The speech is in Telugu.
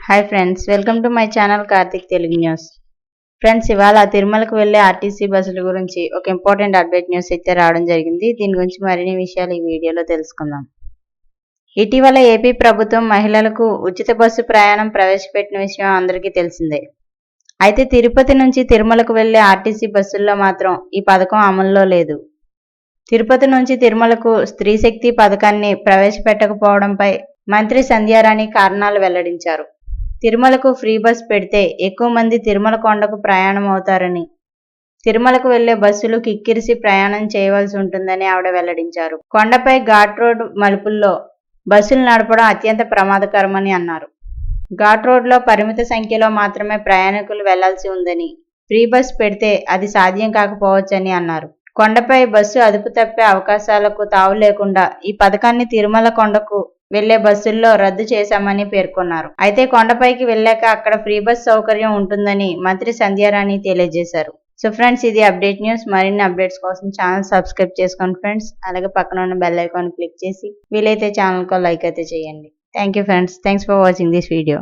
Hi friends, welcome to my channel Karthik Telugu news. Friends, ఇవాళ తిరుమలకు వెళ్లే ఆర్టీసీ బస్సుల గురించి ఒక ఇంపార్టెంట్ అప్డేట్ న్యూస్ అయితే రావడం జరిగింది. దీని గురించి మరిన్ని విషయాలు ఈ వీడియోలో తెలుసుకుందాం. ఇటీవల ఏపీ ప్రభుత్వం మహిళలకు ఉచిత బస్సు ప్రయాణం ప్రవేశపెట్టిన విషయం అందరికీ తెలిసిందే. అయితే తిరుపతి నుంచి తిరుమలకు వెళ్లే ఆర్టీసీ బస్సుల్లో మాత్రం ఈ పథకం అమల్లో లేదు. తిరుపతి నుంచి తిరుమలకు స్త్రీ శక్తి పథకాన్ని ప్రవేశపెట్టకపోవడంపై మంత్రి సంధ్యారాణి కారణాలు వెల్లడించారు. తిరుమలకు ఫ్రీ బస్ పెడితే ఎక్కువ మంది తిరుమల కొండకు ప్రయాణం అవుతారని, తిరుమలకు వెళ్లే బస్సులు కిక్కిరిసి ప్రయాణం చేయవలసి ఉంటుందని ఆవిడ వెల్లడించారు. కొండపై ఘాట్ రోడ్ మలుపుల్లో బస్సులు నడపడం అత్యంత ప్రమాదకరమని అన్నారు. ఘాట్ రోడ్లో పరిమిత సంఖ్యలో మాత్రమే ప్రయాణికులు వెళ్లాల్సి ఉందని, ఫ్రీ బస్ పెడితే అది సాధ్యం కాకపోవచ్చని అన్నారు. కొండపై బస్సు అదుపు తప్పే అవకాశాలకు తావు లేకుండా ఈ పథకాన్ని తిరుమల కొండకు వెళ్లే బస్సుల్లో రద్దు చేశామని పేర్కొన్నారు. అయితే కొండపైకి వెళ్ళాక అక్కడ ఫ్రీ బస్ సౌకర్యం ఉంటుందని మంత్రి సంధ్యారాణి తెలియజేశారు. సో ఫ్రెండ్స్, ఇది అప్డేట్ న్యూస్. మరిన్ని అప్డేట్స్ కోసం ఛానల్ సబ్స్క్రైబ్ చేసుకోండి ఫ్రెండ్స్. అలాగే పక్కన ఉన్న బెల్ ఐకాన్ క్లిక్ చేసి వీలైతే ఛానల్కు లైక్ అయితే చేయండి. Thank you friends. Thanks for watching this video.